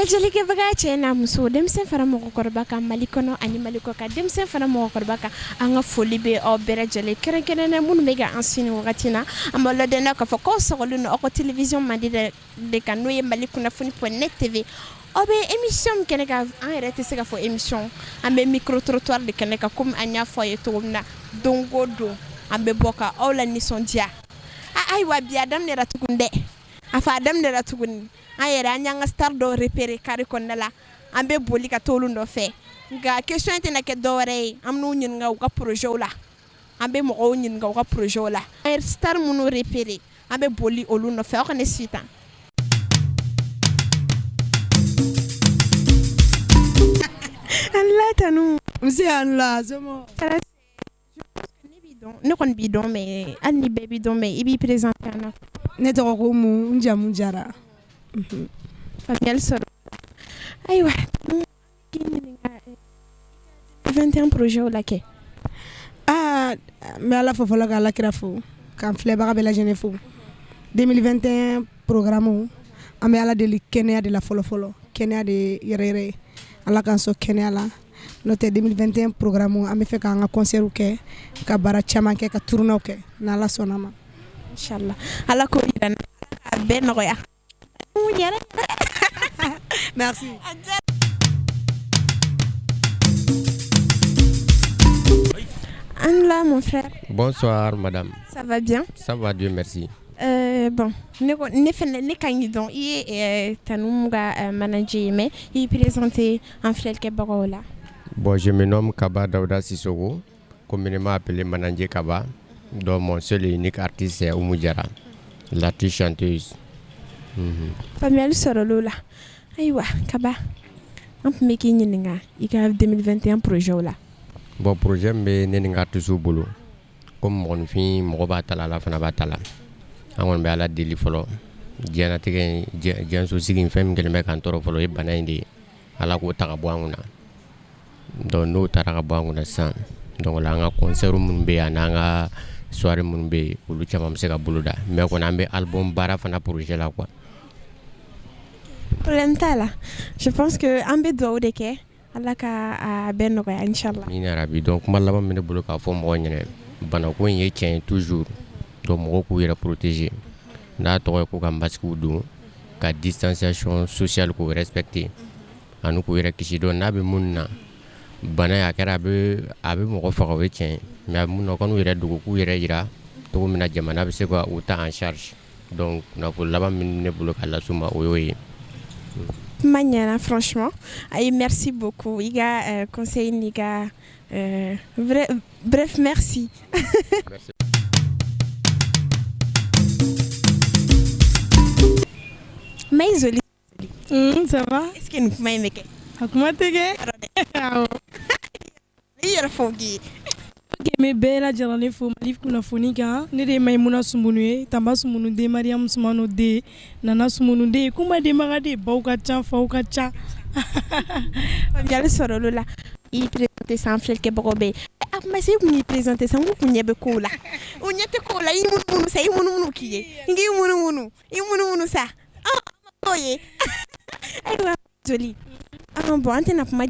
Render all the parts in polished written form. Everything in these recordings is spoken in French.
lajɛli kɛbaga cɛ n'a muso denmisɛn fara mɔgɔkɔrɔba kan Mali kɔnɔ ani Mali kɔ kan denmisɛn fara mɔgɔkɔrɔba kan an ka foli bɛ aw bɛɛ lajɛlen kɛrɛnkɛrɛnnen minnu bɛ ka an sini wagati na an b'a ladɔnniya k'a fɔ k'aw sɔgɔlen don aw ka télévision Mandi de kan n'o ye Mali kunnafoni.net TV aw bɛ émission min kɛnɛ kan an yɛrɛ tɛ se ka fɔ émission an bɛ micro trottoir de kɛnɛ kan komi an y'a fɔ a ye cogo min na don o don an bɛ bɔ ka aw la nisɔndiya ayiwa bi a daminɛra tuguni dɛ a fa a daminɛra tuguni an yɛrɛ an y'an ka star dɔw repérer carré kɔnɔna la an bɛ boli ka t'olu nɔfɛ nka question tɛna kɛ dɔwɛrɛ ye an bɛn'u ɲininka u ka projet la an bɛ mɔgɔw ɲininka u ka projet la an ye star minnu repérer an bɛ boli olu nɔfɛ aw ka ne si tan an la tanu muso an la zomo ne kɔni b'i dɔn mais hali ni bɛɛ b'i dɔn mais i b'i présenter an na ne tɔgɔ ko mu njamu jara faamuyali sɔrɔ ayiwa 21 projet la kɛ n bɛ ala fɔ fɔlɔ ka ala kira fo k'an filɛbaga bɛɛ lajɛlen fo 2021 programme an bɛ ala deli kɛnɛya de la fɔlɔ kɛnɛya de yɛrɛ ye ala k'an sɔn kɛnɛya la n'o tɛ 2021 programme an bɛ fɛ k'an ka concert kɛ ka baara caman kɛ ka tournées kɛ n'ala sɔnna ma inchallah ala k'o yira n na a bɛɛ nɔgɔya merci. Anla, mon frère. Bonsoir, madame. Ça va bien? Ça va, Dieu merci. Bon, ne kanyi don i tanumuga manager mais il présenté en frère Kebarola. Bon, je me nomme Kaba Daouda Sissoko, communément appelé manager Kaba. Donc mon seul et unique artiste c'est Oumou Diarra, l'artiste chanteuse. Famille Sorolola. Aïwa, Kaba. On peut mettre il y a 2021 projet là. Bon, projet mais n'est toujours boulot. Comme mon fille, mon batala la fana batala. On va la délire follow. Diana tege Diana so sigin femme que le mec en toro follow et banaindi. Ala ko takabuanguna. Donc nous takabuanguna san. Donc là on a concert mun be ananga soirée mun be ulu chama mseka buluda. Mais on a un album bara fana projet là quoi. Problème là. Je pense que ambe doit de ke Allah ka ben noya inchallah. Ni arabi donc malaba mene bulu ka fo mo nyene. Bana ko yé tient toujours. Donc mo ko yera protéger. Na to ko ka mbasku du ka distanciation sociale ko respecter. Anu ko yera kishi do na be munna. Bana ya kera be mo ko fa ko tient. Mais munna ko nu yera du ko yera yira to mina jamana be se ko uta en charge. Donc na ko laba mene bulu ka la suma oyoye. Maniana, franchement. Et merci beaucoup. Il y a conseil, il y a bref, merci. Merci. Mais isolé. Ça va? Est-ce que nous pouvons aimer? Comment t'es? Il y a foggy. Me bela jalane fo malif kuna fonika ne de maimuna sumunue tamba sumunu de mariam sumano de nana sumunu de kuma de magade bauka cha fauka cha Familial sorolola il présente sans frère ke bobe mais c'est vous présenter sans vous nyebe kola o nyete kola imunu sa imunu kiye ngi imunu sa ah oye aywa joli bon antena pour ma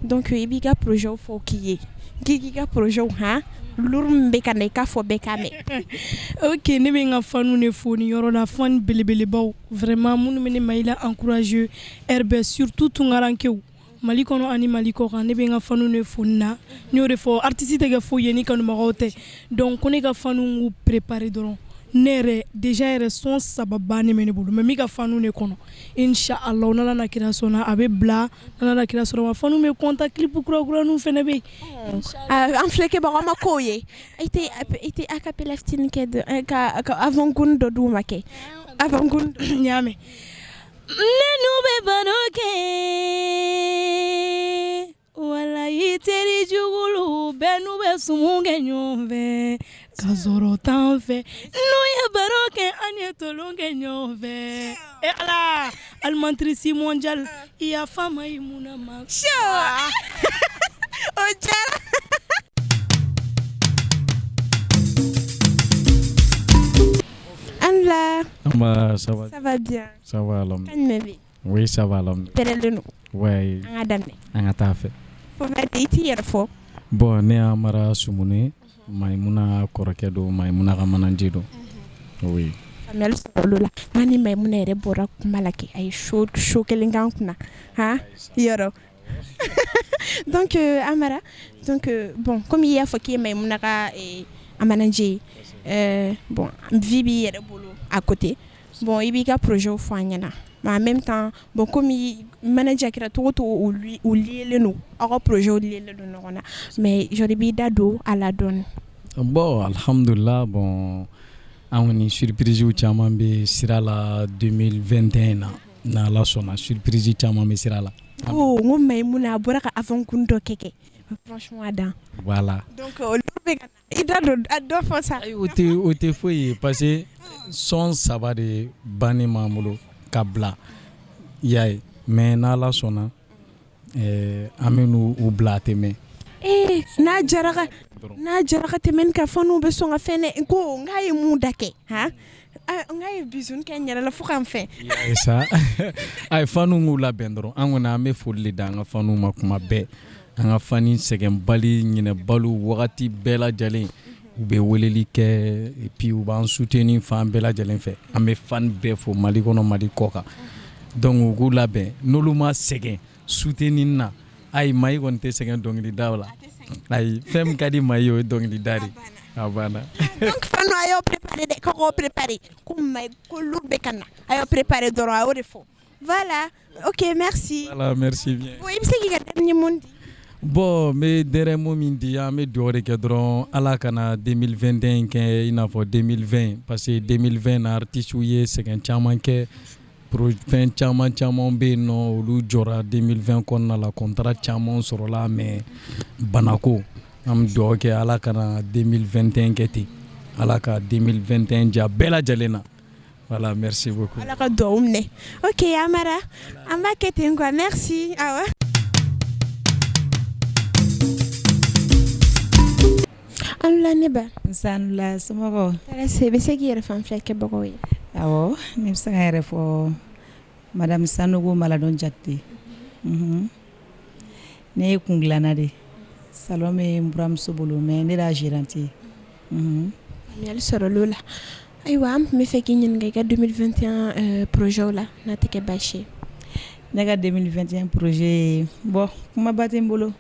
donc ibiga projet fo kiye Giga projet ha lurumbe kana ka fo be kame OK ne be nga fanu ne foni yoro la fan belebele baw vraiment munu mene maila encourager herbe surtout tungarankew mali kono ani mali ko kan ne be nga fanu ne fonna ni ore fo artiste te ga fo yeni kanu magote donc ne ga fanu ngu préparer doron nere déjà son sababani mene bulu mais mi ga fanu ne kono inshallah on na kira sona abe bla na kira sona ma fanu me contact clip kura nu fene be en fleke ba ma koye été acapella style ke de avant gundo du make avant gundo nyame nenu be banoke wala iteri jugulu benu be sumunge nyombe kazoro tanfe no ya baroke anye tolonge nyombe e ala almantrisi mondial ya fama imuna ma oja Anla Ça va. Ça va bien. Ça va, l'homme. Oui, ça va là. Pereleno. Ouais. An ka daminɛ. An ka taa fɛ. Fo bɛ i t'i yɛrɛ fɔ. Bon, ne y'a mara Sumuni. Maimuna kɔrɔkɛ don, Maimuna ka manager don. Oui. Faamuyali sɔrɔ olu la. Nka ni Maimuna yɛrɛ bɔra kuma la kɛ a ye show kelen k'an kunna. Han yɔrɔ. Donc Amara, donc bon comme il y a fɔ k'i ye Maimuna ka manager bon vie b'i yɛrɛ bolo à côté. Bon i b'i ka projet fɔ an ɲɛna. Mais en même temps, bon comme manager kɛra togo togo u lielen don aw ka projet lielen don ɲɔgɔn na mais j'aurais b'i da don a la dɔɔni. Bon alhamdulillah bon an kɔni surprise caman bɛ sira la 2021 na n'Ala sɔnna surprise caman bɛ sira la. Oh n ko Maimuna a bɔra ka avant kun dɔ kɛ franchement a dan. Voilà. Donc olu bɛ ka i da don a dɔ fɔ sa. O tɛ foyi ye parce que son saba de bannen m'an bolo ka bila i y'a ye mais n'Ala sɔnna an bɛ n'u bila a tɛ mɛn. N'a jara ka tɛmɛ ni ka faniw bɛ sɔn ka fɛn dɛ ko n k'a ye mun da kɛ han n k'a ye bisou kɛ n yɛrɛ la fo k'an fɛn. Sa a ye faniw k'u labɛn dɔrɔn an kɔni an bɛ foli de da an ka faniw ma kuma bɛɛ an ka fani sɛgɛnbali ɲinɛbali wagati bɛɛ lajɛlen u bɛ weleli kɛ et puis u b'an soutenir fan bɛɛ lajɛlen fɛ an bɛ fan bɛɛ fo Mali kɔnɔ Mali kɔ kan donc u k'u labɛn n'olu ma sɛgɛn soutenir na ayi Mayi kɔni tɛ sɛgɛn dɔnkilida la ayi fɛn min ka di Mayi ye o ye dɔnkilida de a banna. Donc fanu a y'o préparé dɛ k'aw préparé ko Mayi ko olu bɛ ka na a y'o préparé dɔrɔn a y'o de fɔ voilà ok merci. Voilà merci bien. Bon i bɛ se k'i ka dernier mot di. Bon n bɛ dernier mot min di an bɛ dugawu de kɛ dɔrɔn Ala kana 2021 kɛ i n'a fɔ 2020 parce que 2020 na artistes ye sɛgɛn caman kɛ fɛn caman bɛ yen nɔ olu jɔra 2020 kɔnɔna la contrat caman sɔrɔla mais banako an bɛ dugawu kɛ Ala kana 2021 kɛ ten Ala ka 2021 diya bɛɛ lajɛlen na. Voilà, merci beaucoup. Ala ka dugawu minɛ. Ok Amara an b'a kɛ ten quoi merci awa. Alula ne ba. Sanula somɔgɔw. Tarase i bɛ se k'i yɛrɛ fan filɛ kɛbagaw ye. Awɔ ne bɛ se ka n yɛrɛ fɔ Madame Sanogo Maladon Jakite. Ne ye kungilanna de salon bɛ n buramuso bolo mais ne de y'a gérante ye. Faamuyali sɔrɔ olu la. Ayiwa an tun bɛ fɛ k'i ɲininka i ka 2021 projet la n'a tɛ kɛ baasi ye. Ne ka 2021 projet bon kumaba tɛ n bolo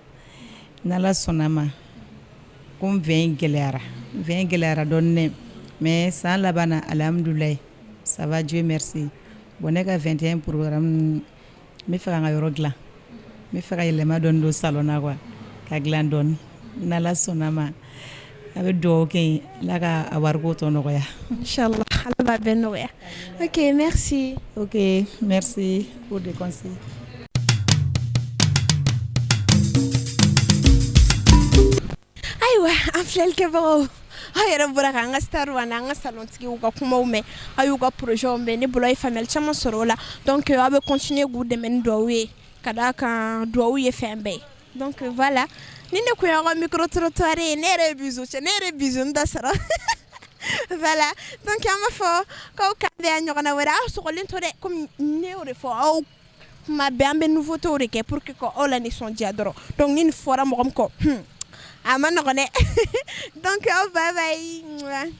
n'Ala sɔnna ma ko n vɛn gɛlɛyara dɔɔni dɛ mais san laban na alhamdulilayi ça va Dieu merci bon ne ka 21 programme n bɛ fɛ ka n ka yɔrɔ dilan n bɛ fɛ ka yɛlɛma dɔɔni don salon na quoi ka dilan dɔɔni n'Ala sɔnna ma a bɛ dugawu kɛ n ye Ala ka a wariko tɔ nɔgɔya. Inchallah Ala b'a bɛɛ nɔgɔya. Ok merci. Ok merci pour les conseils. Ayiwa an filɛli kɛbagaw aw yɛrɛ bɔra k'an ka star wa n'an ka salontigiw ka kumaw mɛn aw y'u ka projet mɛn ne bolo a ye faamuyali caman sɔrɔ o la donc aw bɛ continuer k'u dɛmɛ ni dugawu ye ka d'a kan dugawu ye fɛn bɛɛ ye donc voilà ni ne kun y'aw ka micro trottoir ye ne yɛrɛ ye bisou cɛ ne yɛrɛ ye bisou dɔ sɔrɔ voilà donc an b'a fɔ k'aw kan bɛ yan ɲɔgɔnna wɛrɛ aw sɔgɔlen to dɛ komi ne y'o de fɔ aw kuma bɛɛ an bɛ nouveauté de kɛ pour que k'aw la nisɔndiya dɔrɔn donc ni nin fɔra mɔgɔ min kɔ a ma nɔgɔn dɛ donc bye bye.